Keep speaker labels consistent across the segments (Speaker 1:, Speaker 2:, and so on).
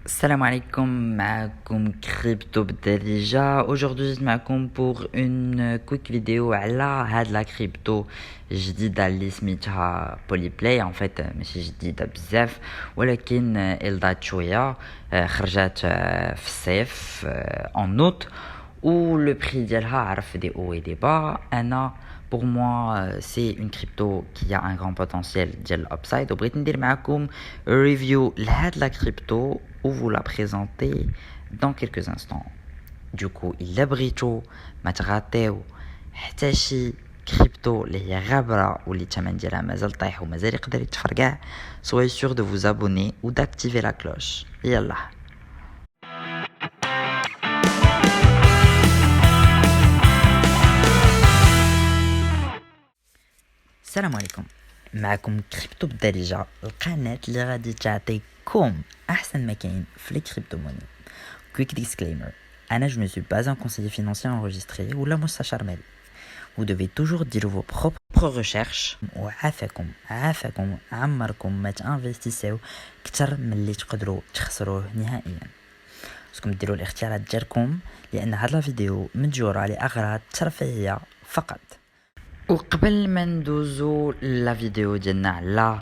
Speaker 1: Salam alaikum, معكم crypto بالدارجة. Aujourd'hui جيت معكم pour une quick vidéo على هاد لا كريبتو جديدة اللي سميتها بوليبلاي. en fait ماشي جديدة بزاف ولكن إلدات شوية. خرجت في الصيف en août où le prix ديالها عرف des hauts et des bas. Pour moi, c'est une crypto qui a un grand potentiel ديال upside. وبغيت ندير معكم review لهاد la crypto ou vous la présenter dans quelques instants. Du coup, إلا بغيتو ما تغطيو حتى شي كريبتو اللي هي غابرة واللي الثمن ديالها مازال طايح ومازال يقدر يتفرقع, soyez sûr de vous abonner ou d'activer la cloche. يلا. السلام عليكم, معكم كريبتو بالدارجة, القناة اللي غادي تعطيكم احسن ما كاين في لي كريبتو موني. Quick disclaimer, je ne suis pas un conseiller financier enregistré ou la مستشار مالي. Vous devez toujours dire vos propres recherches. وعافاكم عمركم ما تانفستيسيو كتر من اللي تقدروا تخسروه نهائيا. خصكم ديروا الاختيارات ديالكم لان هاد الفيديو مدجوره لاغراض ترفيهيه فقط. وقبل ما ندوزو لا فيديو ديالنا على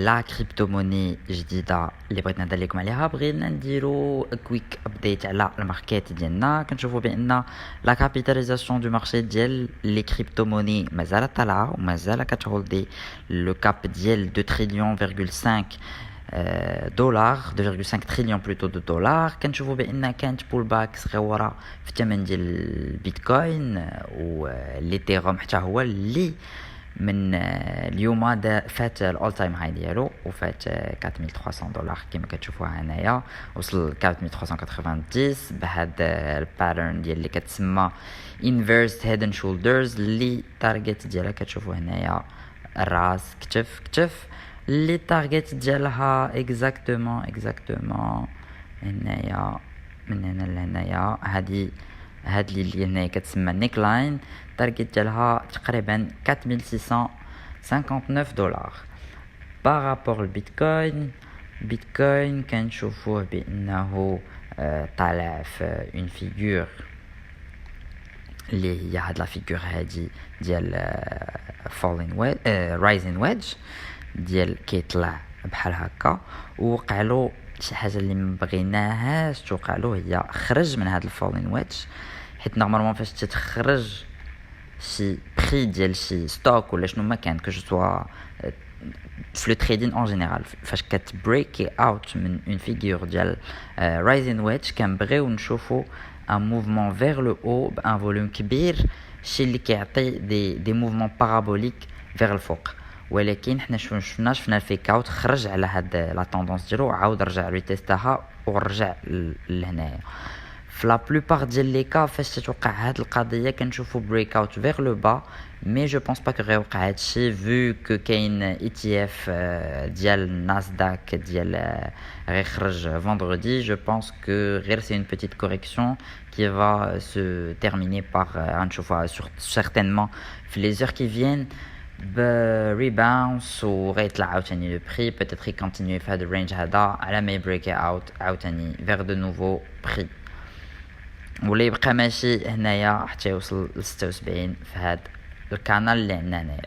Speaker 1: لا كريبتو موني جديده اللي بغيت نهضر لكم عليها, بغينا نديرو كويك ابديت على الماركات ديالنا. كنشوفوا بان لا كابيتاليزاسيون دو مارشي ديال لي كريبتو موني مازال طالعه ومازال كتهولدي لو كاب ديال 2,5 دولار, 2,5 تريليون بلوتو دو دولار. كنشوفوا بان كانت بول باك صغيره في الثمن ديال البيتكوين والإيثيريوم حتى هو اللي من اليوم فات الاول تايم هاي ديالو وفات 4300 دولار كما كتشوفوها هنايا, وصل 4390 بهذا الباترن ديال اللي كتسمى انفيرس هيد اند شولدرز, اللي تارجت ديالها كتشوفوا هنايا الراس كتف اللي تارجت ديالها اكزاكتومون هنايا من هنا لهنايا. هاد اللي هنايا كتسمى نيك لاين, تارجت ديالها تقريبا 4659 دولار. بارابور البيتكوين كنشوفوه بانه طالع في اون فيغور اللي هي هاد لا فيغور هادي ديال فولين ويدج, رايزين ويدج ديال كيطلع بحال هكا, ووقع له شي حاجه اللي ما بغيناهاش توقع له, هي خرج من هاد الفولين ويدج. حيت نورمالمون فاش تتخرج شي بري ديال شي ستوك ولا شنو ما كان كو سوا في لو تريدين اون جينيرال, فاش كتبريكي اوت من اون فيغور ديال رايزين ويدج كنبغيو نشوفو ان موفمون فيغ لو او بان فوليوم كبير, شي اللي كيعطي دي موفمون بارابوليك فيغ الفوق. ولكن حنا شفنا الفيك اوت خرج على هاد لا طوندونس ديالو, عاود رجع ريتيستاها ورجع لهنايا. في لا بلوبار ديال لي كا فاش تتوقع هاد القضيه كنشوفو بريك اوت فيغ لو با, مي جو بونس با كو غيوقع هادشي فو كو كاين اي تي اف ديال ناسداك ديال غيخرج فوندردي. جو بونس كو غير سي اون بيتيت كوريكسيون qui va se terminer par غنشوفها certainement في les heures qui viennent بريباونس وغيطلع عاوتاني لو بري, بوتيتر يكونتينيو في هاد الرينج هذا على ما يبريك اوت عاوتاني فيغ دو نوفو بري, ولا يبقى ماشي هنايا حتى يوصل ل 76 في هاد الكانال اللي عندنا هنايا.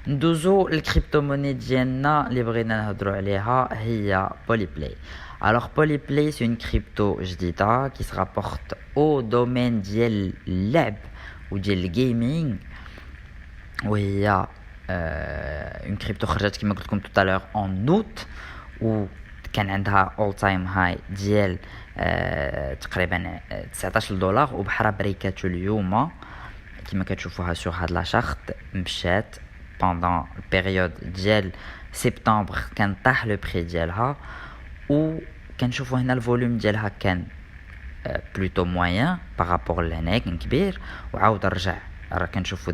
Speaker 1: ندوزو الكريبتو موني ديالنا اللي بغينا نهضروا عليها هي بوليبلاي. Alors Polyplay c'est une crypto جديدة qui se rapporte au domaine ديال اللعب وديال الجيمنج, وهي une crypto خرجت كما قلت لكم tout à l'heure en août, وكان عندها all time high ديال تقريبا 19 دولار, وبحرا بريكاتو اليوم كما كتشوفوها سور هاد لا شارت مشات pendant البيريود ديال سبتمبر كان طاح لو بري ديالها, و كنشوفوا هنا الفوليوم ديالها كان بلوتو موين بارابور لهنايا كان كبير, وعاود رجع راه كنشوفوا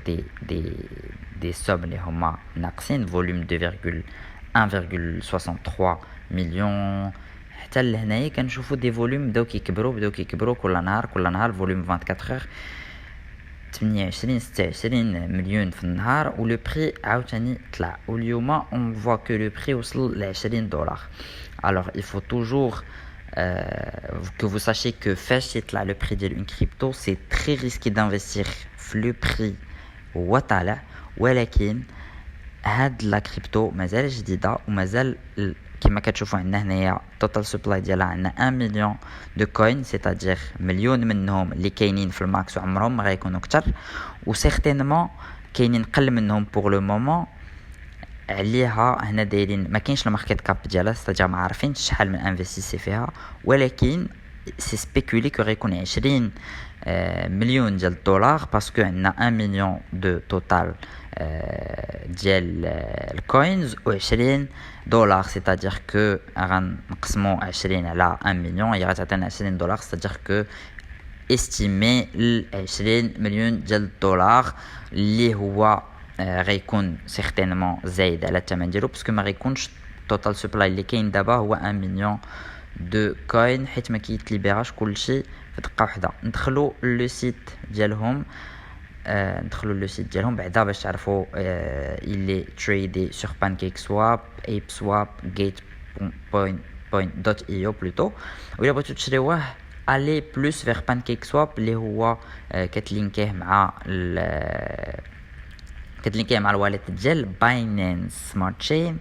Speaker 1: دي سوم اللي هما ناقصين فوليوم 2,1,63 مليون. حتى لهنايا كنشوفوا دي فوليوم بداو كيكبروا كل نهار فوليوم 24 اور 28 26 مليون في النهار, ولو بري عاوتاني طلع, واليوم اون فوا كو لو بري وصل ل 20 دولار. Alors il faut toujours que vous sachiez que فاش يطلع le prix ديال une crypto c'est très risqué d'investir في le prix هو طالع ولكن هاد لا كريبتو مازال جديده ومازال كما كتشوفوا عندنا هنايا توتال سبلاي ديالها عندنا 1 مليون دو كوين سيتادير مليون منهم اللي كاينين في الماكس وعمرهم ما غيكونوا اكثر وسيغتينمون كاينين قل منهم بوغ لو مومون عليها هنا دايرين ما كاينش الماركت كاب ديالها سيتادير ما عارفينش شحال من انفستيسي فيها ولكن سي سبيكولي كو غيكون 20 مليون ديال الدولار باسكو عندنا 1 مليون دو توتال ديال الكوينز و 20 دولار سيتادير كو غنقسمو 20 على 1 مليون هي غتعطينا 20 دولار سيتادير كو استيمي ل 20 مليون ديال الدولار اللي هو غيكون سيغتينمون زايد على الثمن ديالو باسكو ما غيكونش توتال سبلاي اللي كاين دابا هو 1 مليون دو كوين حيت ما كيتليبيراش كلشي في دقه واحده. ندخلوا لو سيت ديالهم بعدا باش تعرفوا اللي تريدي سور بانكيك سواب ايب سواب gate.io plutôt ولا بغيتو تشريوه الي بلوس فيغ بانكيك سواب اللي هو كتلينكيه مع الواليت ديال باينانس سمارت تشين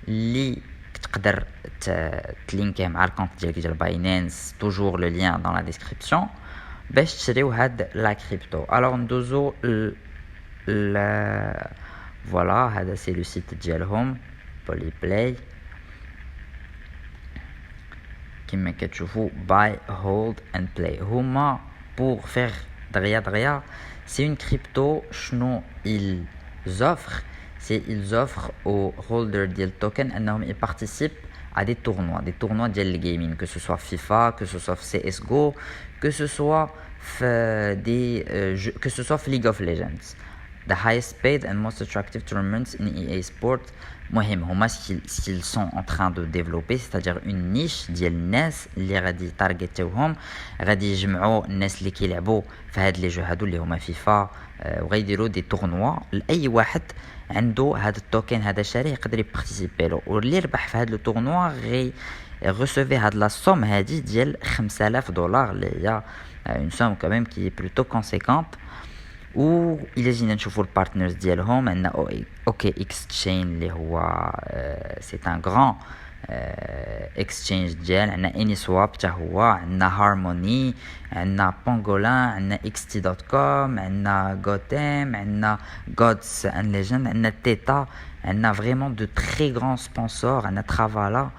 Speaker 1: اللي تقدر تلينكيه مع الكونت ديالك ديال باينانس توجور لو لين dans la description باش تشريو هاد لا كريبتو. الوغ ندوزو فوالا هذا سي لو سيت ديالهم بولي بلاي كما كتشوفوا باي هولد اند بلاي هما بور فيغ دغيا سي اون كريبتو شنو ils offrent ils offrent aux holders ديال توكن انهم يبارتيسيب à des tournois ديال الجيمين que ce soit FIFA que ce soit CSGO que ce soit que ce soit League of Legends the highest paid and most attractive tournaments in EA Sports. مهم هما s'ils sont en train de développer c'est-à-dire une niche ديال الناس اللي غادي تارغيتيوهم غادي يجمعوا الناس اللي كيلعبوا في هاد لي جو هادو اللي هما فيفا وغيديروا دي تورنوا لاي واحد عنده هاد التوكن هذا شاريه يقدر يبارتيسيبي له واللي ربح في هاد لو تورنوا غي ريسيفي هاد لا سوم هادي ديال 5000 دولار اللي هي اون سوم كاميم كي بلوتو كونسيكونت. و الى جينا نشوفوا البارتنرز ديالهم عندنا اوكي اكسشين اللي هو سي ان غران اكسشينج ديال عندنا اني سواب حتى هو عندنا هارموني عندنا بونغولان عندنا xt.com عندنا غوتيم عندنا غودز اند ليجند عندنا تيتا عندنا فريمون دو تري غران سبونسور عندنا ترافالا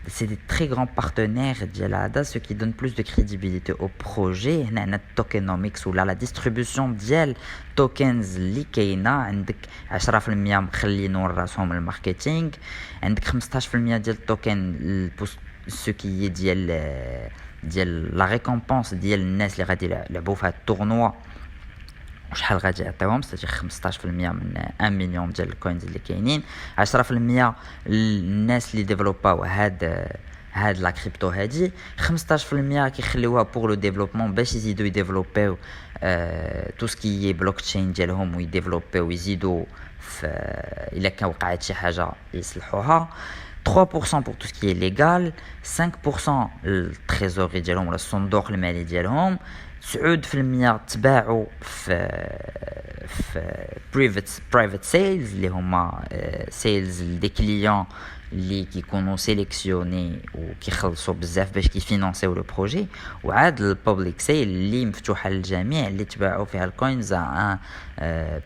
Speaker 1: c'est des très grands partenaires ديال هذا ce qui donne plus de crédibilité au projet. هنا عندنا tokenomics ولا لا ديستريبيوشن ديال توكنز اللي كاينه عندك 10% مخلينو راسهم الماركتينغ عندك 15% ديال التوكن سو كي ديال لا ريكومبونس ديال الناس اللي غادي يلعبوا في هاد التورنوا وشحال غادي يعطيوهم سيتي 15% من 1 مليون ديال الكوينز اللي كاينين 10% الناس اللي ديفلوباو هاد لا كريبتو هادي 15% كيخليوها بور لو ديفلوبمون باش يزيدوا يديفلوبيو تو سكي بلوك تشين ديالهم ويديفلوبيو ويزيدوا الا كان وقعت شي حاجه يصلحوها 3% pour tout ce qui est légal 5% التريزوري ديالهم ولا الصندوق المالي ديالهم 9% تباعوا في private sales اللي هما sales دي كليون اللي كيكونوا سيليكسيوني وكيخلصوا بزاف باش كيفينانسيو لو بروجي وعاد البابليك سيل اللي مفتوحه للجميع اللي تباعوا فيها الكوينز ان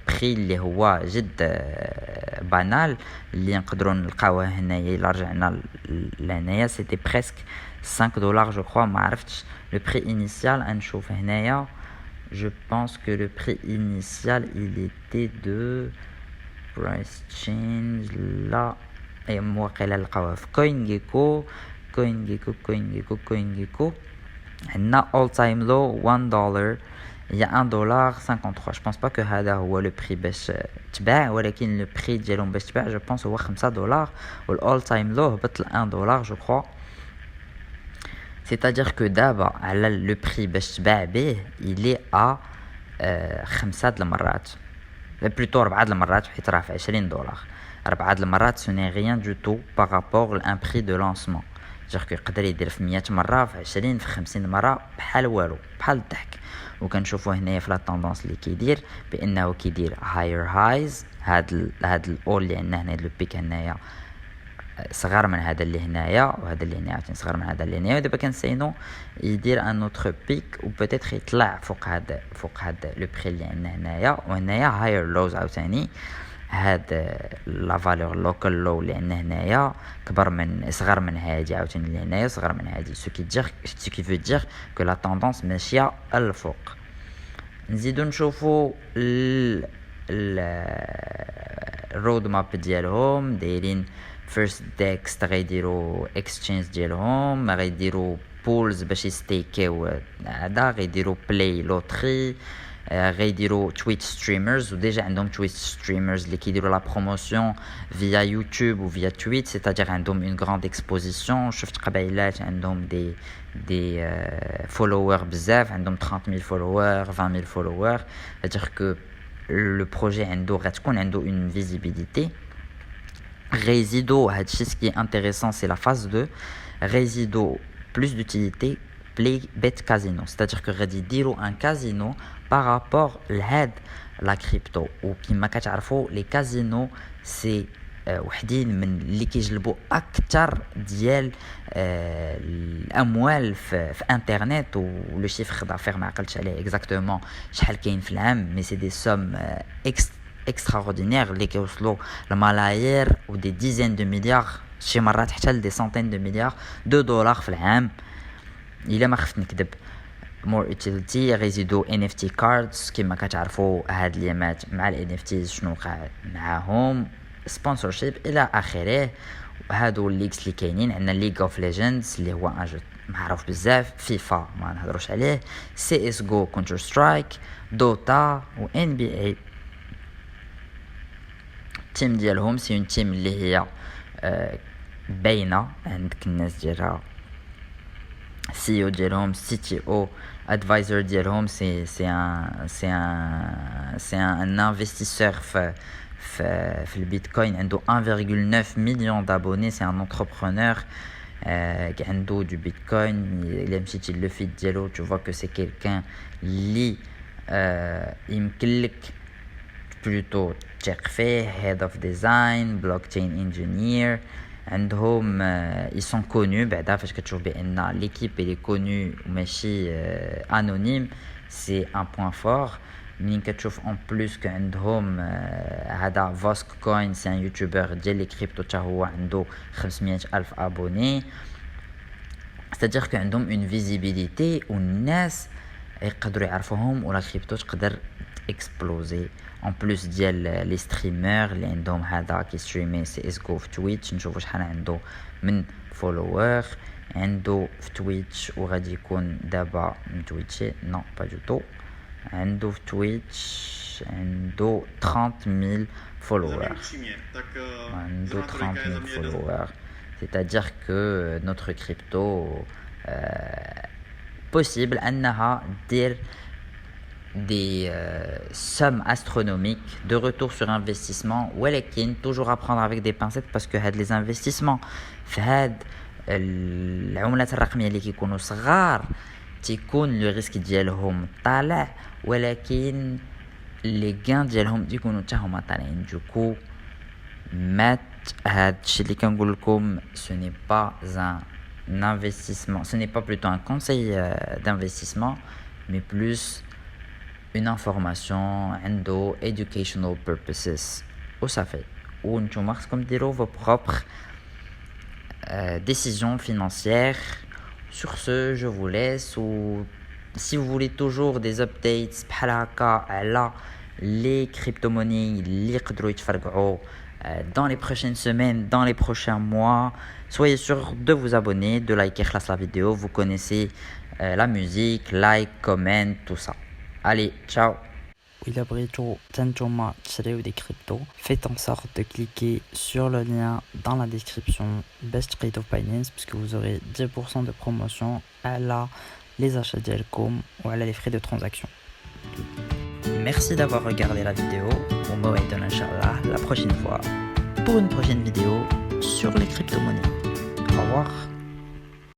Speaker 1: بري اللي هو جد بانال اللي نقدروا نلقاوه هنايا الا رجعنا لهنايا سيتي بريسك 5 دولار جو كرو ما عرفتش le prix initial نشوف هنايا je pense que le prix initial il était de price change là اي مواقيلا لقاوها في CoinGecko عندنا all time low $1 هي $1.53 je pense pas que هذا هو لو بري باش تباع ولكن لو بري ديالهم باش تباع je pense هو $5 وال all time low هبط ل $1 je crois. C'est-à-dire que d'abord, le prix باش به, il est à 5 المرات. Plutôt 4 المرات حيت راه في $20. 4 المرات ce n'est rien du tout par rapport à un prix de lancement. جير كو يقدر يدير في 100 مره في 20 في 50 مره بحال والو بحال الضحك. وكنشوفوا هنايا في لا طوندونس اللي كيدير بانه كيدير هاير هايز. هاد الاول اللي عندنا هنا لو بيك هنايا صغار من هذا اللي هنايا وهذا اللي هنايا عاوتاني صغار من هذا اللي هنايا. ودابا كنسينو يدير ان اوتر بيك وبوتيتر يطلع فوق هذا لو بري اللي عندنا هنايا. وهنايا هاير لوز عاوتاني هاد لا فالور لوكال لو اللي عندنا هنايا صغر من هادي عاوتاني اللي هنايا صغر من هادي. سو كي فو دير كو لا طوندونس ماشيه الفوق. نزيدو نشوفو الرود ماب ديالهم دايرين فيرست ديكس غيديروا اكسشينج ديالهم غيديروا بولز باش يستيكيو هذا غيديروا بلاي لوتري غيديروا تويتش ستريمرز. وديجا عندهم تويتش ستريمرز اللي كيديروا لا بروموسيون فيا يوتيوب وفيا تويت سيتادير عندهم اون غراند اكسبوزيسيون. شفت قبيلات عندهم دي فولوور بزاف عندهم 30000 فولوور 20000 فولوور. c'est-à-dire que le projet عنده غتكون عنده une visibilité. Résido, ce qui est intéressant, c'est la phase 2. Résido, plus d'utilité, play bet casino. C'est-à-dire que Résido un casino par rapport à la crypto. Ou qui m'a كتعرفوا les casinos, c'est وحدين من اللي كيجلبوا اكثر ديال الاموال في انترنت. ولو شيفر دافير ما عقلتش عليه اكزاكتومون شحال كاين في العام مي سي دي سوم extraordinaire اللي كيوصلوا لملايير و دي ديزين دو مليار شي مرات حتى لدي سنتين دو مليار دو دولار في العام الا ما خفت نكذب. more utility ريزيدو NFT cards كما كتعرفوا هاد اليامات مع ال NFTs شنو وقع معاهم سبونسورشيب الى اخره. هادو الليكس اللي كاينين عندنا ليغ اوف ليجندز اللي هو ان جو معروف بزاف. فيفا ما نهضروش عليه. سي اس جو كونتر سترايك دوتا و ان بي اي. التيم ديالهم سي اون تيم اللي هي باينه عندك الناس ديالها سي او ديالهم سي تي او ادفايزر ديالهم سي ان انفستيسور في البيتكوين عنده 1,9 مليون دابوني. سي ان انتربرونور عنده دو بيتكوين. الا مشيتي لو فيد ديالو تو فوا كو سي كيلكان اللي يمكن لك بلوتو تثق فيه. هيد اوف ديزاين بلوك تشين انجينير عندهم ils sont connus بعدا فاش كتشوف بان ليكيب اللي كونو ماشي انونيم سي ان بوين فور. منين كتشوف اون بلوس كعندهم هذا فاسك كوين سي ان يوتيوبر ديال لي كريبتو حتى هو عنده 500,000 ابوني. c'est-à-dire que عندهم اون فيزيبيليتي والناس يقدروا يعرفوهم ولا كريبتو تقدر اكسبلوزي. en plus ديال لي ستريمر اللي عندهم هذا كي ستريمي سي اس جو في تويتش. نشوفوا شحال عنده من فولوور عنده في تويتش وغادي يكون دابا متويتشي نو با دو تو. عنده في تويتش عنده 30,000 فولوور. عنده 30,000 فولوور. c'est-à-dire que notre crypto possible انها دير des sommes astronomiques de retour sur investissement ولكن toujours à prendre avec des pincettes parce que هاد les investissements في هاد العملات الرقميه اللي كيكونوا صغار تيكون لو ريسك ديالهم طالع ولكن لي غان ديالهم يكونوا حتى هما طالعين. دوكو مات هاد الشيء اللي كنقول لكم ce n'est pas un investissement, ce n'est pas plutôt un conseil d'investissement mais plus une information عنده educational purposes وصافي. ونتوما خصكم ديروا vos propres décisions financières. Sur ce, je vous laisse. Ou si vous voulez toujours des updates بحال هكا على les crypto-monnaies اللي يقدروا يتفرقعوا dans les prochaines semaines, dans les prochains mois, soyez sûr de vous abonner, de liker la vidéo. Vous connaissez la musique, like, comment, tout ça. Allez, ciao.
Speaker 2: إلا بغيتو تنتوما تشريو دي كريبتو faites en sorte de cliquer sur le lien dans la description باش تقيدو Binance puisque vous aurez 10% de promotion على les achats ديالكم وعلى les frais de transaction.
Speaker 1: Merci d'avoir regardé la vidéo. وموعد Inch'Allah la prochaine fois pour une prochaine vidéo sur les crypto-monnaies. Au revoir.